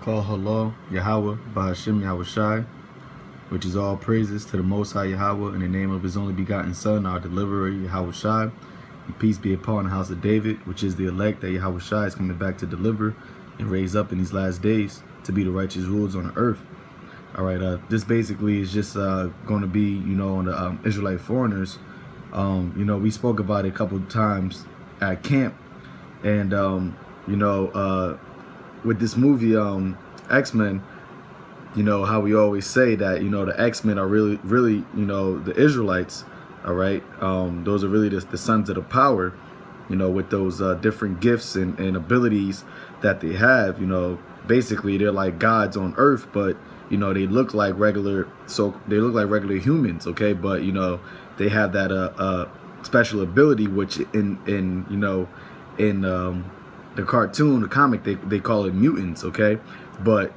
Call halal Yahweh Bahashim Yahushai, which is all praises to the Most High Yahweh in the name of His only begotten Son, our deliverer Yahushai. And peace be upon the house of David, which is the elect that Yahushai is coming back to deliver and raise up in these last days to be the righteous rulers on the earth. All right, this basically is just going to be, on the Israelite foreigners. We spoke about it a couple of times at camp, and with this movie X-Men, how we always say that the X-Men are really the Israelites. All right, those are really the sons of the power, with those different gifts and abilities that they have. Basically they're like gods on earth, but they look like regular, regular humans, okay? But they have that special ability, which in the cartoon, the comic, they call it mutants, okay? But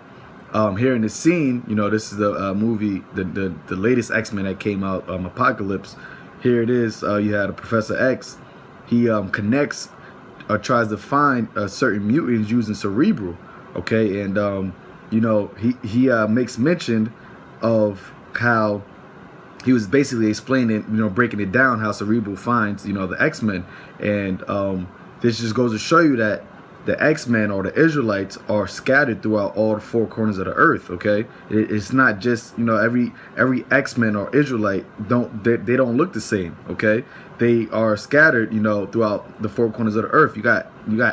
here in this scene, this is the movie, the latest X-Men that came out, Apocalypse. Here it is. You had a Professor X. He connects or tries to find certain mutants using cerebral, okay? And he makes mention of how he was basically explaining, breaking it down, how cerebral finds the X-Men. And this just goes to show you that the X-Men or the Israelites are scattered throughout all the four corners of the earth, okay? It's not just, every X-Men or Israelite they don't look the same, okay? They are scattered, throughout the four corners of the earth. You got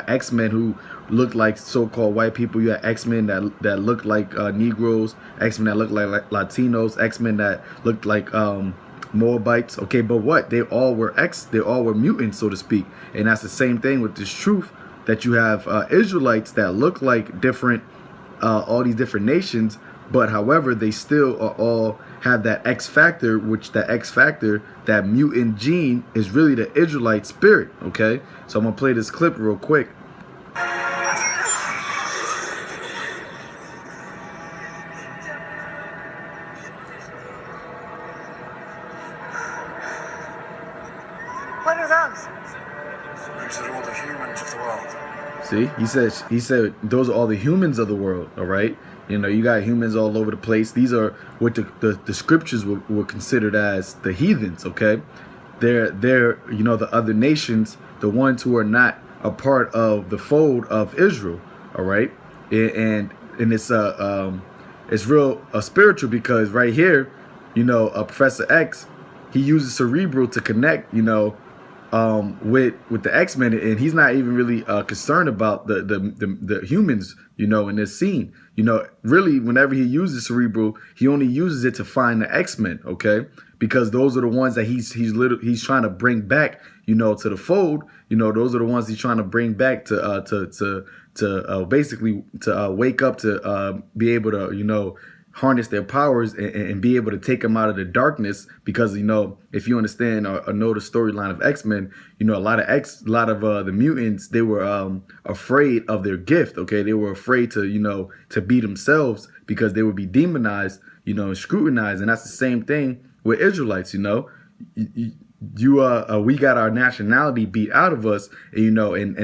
X-Men who look like so-called white people. You got X-Men that look like Negroes, X-Men that look like Latinos, X-Men that looked like Moabites, okay? But what? They all were mutants, so to speak. And that's the same thing with this truth, that you have Israelites that look like different, all these different nations, but however, they still are all have that X factor, which that X factor, that mutant gene, is really the Israelite spirit, okay? So I'm gonna play this clip real quick. What are those? Those are all the humans of the world. See, he said those are all the humans of the world. All right, you got humans all over the place. These are what the scriptures were considered as the heathens. Okay, they're the other nations, the ones who are not a part of the fold of Israel. All right, and it's real spiritual, because right here, Professor X, he uses cerebral to connect, with the X-Men, and he's not even really concerned about the humans, in this scene. Really, whenever he uses cerebral, he only uses it to find the X-Men, okay? Because those are the ones that he's trying to bring back, to the fold. Those are the ones he's trying to bring back to basically to wake up, to be able to harness their powers and be able to take them out of the darkness. Because if you understand or know the storyline of X-Men, a lot of the mutants, they were afraid of their gift, okay? They were afraid to to be themselves, because they would be demonized, and scrutinized. And that's the same thing with Israelites. We got our nationality beat out of us, and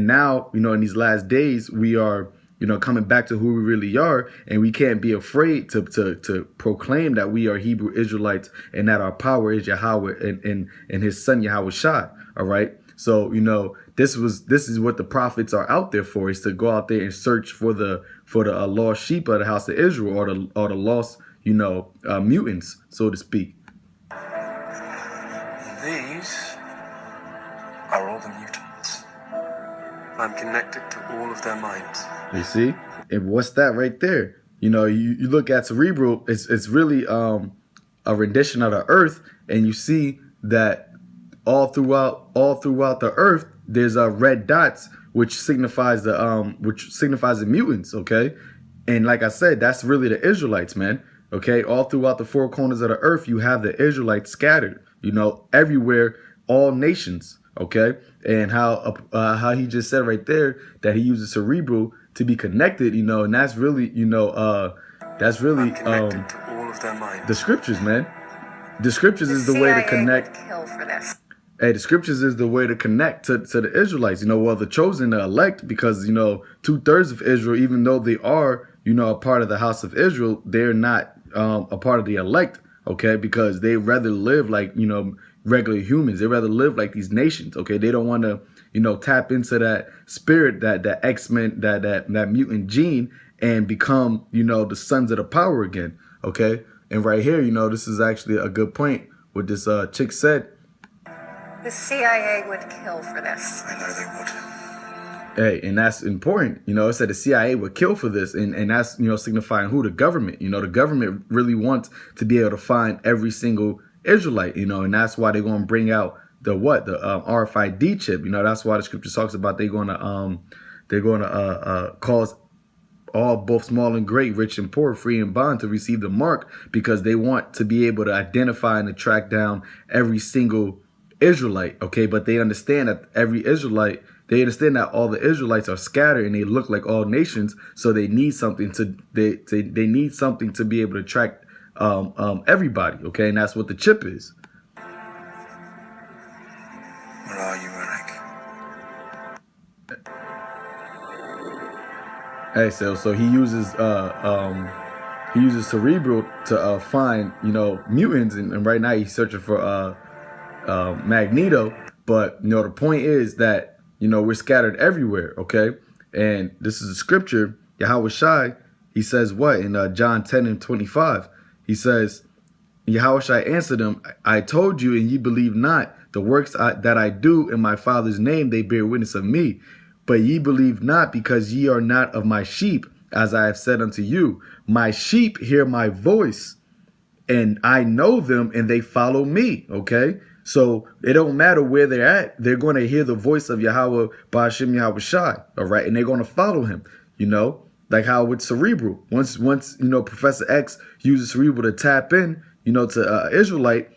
now in these last days we are coming back to who we really are, and we can't be afraid to proclaim that we are Hebrew Israelites, and that our power is Yahweh and His Son Yahushai. All right, so this is what the prophets are out there for, is to go out there and search for the lost sheep of the house of Israel, or the lost mutants, so to speak. These are all the mutants. I'm connected to all of their minds. You see? And what's that right there? You look at cerebral, it's really a rendition of the earth, and you see that all throughout the earth there's red dots, which signifies the mutants, okay? And like I said, that's really the Israelites, man. Okay, all throughout the four corners of the earth, you have the Israelites scattered, everywhere, all nations. Okay, and how he just said right there that he uses cerebral to be connected, and that's really the scriptures, man. The scriptures is the way to connect. Kill for this. Hey, the scriptures is the way to connect to the Israelites. Well, the chosen, the elect, because 2/3 of Israel, even though they are a part of the house of Israel, they're not a part of the elect. Okay, because they rather live like regular humans. They rather live like these nations. Okay, they don't want to tap into that spirit, that X-Men, that mutant gene, and become the sons of the power again. Okay, and right here, this is actually a good point. What this chick said. The CIA would kill for this. I know they would. Hey, and that's important. It said the CIA would kill for this, and that's signifying who? The government. The government really wants to be able to find every single Israelite. And that's why they're going to bring out the RFID chip. That's why the scripture talks about they're going to cause all, both small and great, rich and poor, free and bond, to receive the mark, because they want to be able to identify and to track down every single Israelite. Okay, but they understand that they understand that all the Israelites are scattered and they look like all nations, so they need something to they need something to be able to track everybody. Okay, and that's what the chip is. Where are you, Eric? Hey, so he uses Cerebral to find mutants, and right now he's searching for Magneto. But the point is that we're scattered everywhere. Okay, and this is a scripture. Yahweh Shai, he says what in John 10:25. He says, Yahweh Shai answered him, I told you, and ye believe not. The works that I do in my Father's name, they bear witness of me. But ye believe not, because ye are not of my sheep, as I have said unto you. My sheep hear my voice, and I know them, and they follow me. Okay, so it don't matter where they're at, they're going to hear the voice of Yahweh Ba'ashem Yahweh Shai. All right, and they're going to follow him. Like how with Cerebral, once Professor X uses Cerebral to tap in to Israelite,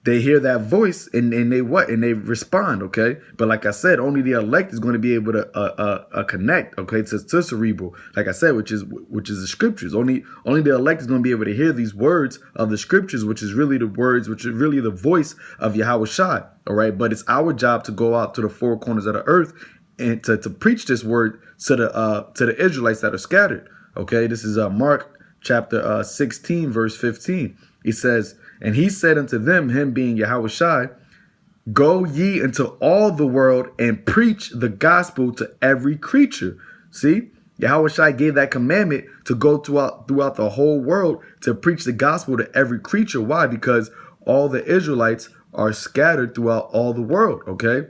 they hear that voice and they respond. Okay, but like I said, only the elect is going to be able to connect. Okay, to Cerebral, like I said, which is the scriptures. Only the elect is going to be able to hear these words of the scriptures, which is really the words, which is really the voice of Yahweh Shai. All right, but it's our job to go out to the four corners of the earth and to preach this word to the Israelites that are scattered. Okay, this is Mark chapter 16 verse 15. He says, and he said unto them, him being Yahweh Shai, go ye into all the world and preach the gospel to every creature. See, Yahweh Shai gave that commandment to go throughout the whole world to preach the gospel to every creature. Why? Because all the Israelites are scattered throughout all the world. Okay,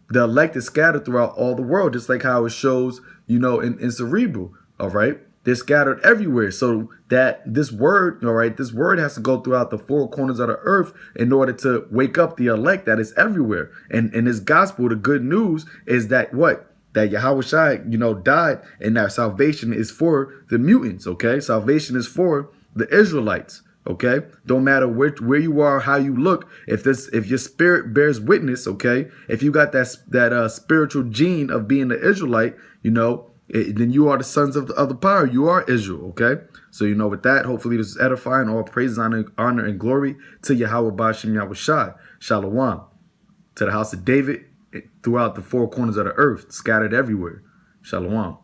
the elect is scattered throughout all the world, just like how it shows, in Cerebral. All right, they're scattered everywhere. So that this word, all right, this word has to go throughout the four corners of the earth in order to wake up the elect that is everywhere. And in this gospel, the good news is that that Yahweh Shai, died, and that salvation is for the mutants. Okay, salvation is for the Israelites. Okay, don't matter where you are, how you look. If your spirit bears witness, okay, if you got that spiritual gene of being the Israelite, then you are the sons of the power. You are Israel. Okay, so with that, hopefully this is edifying. All praises, honor, and glory to Yahweh Ba'ashem Yahweh Shai. Shalom to the house of David throughout the four corners of the earth, scattered everywhere. Shalom.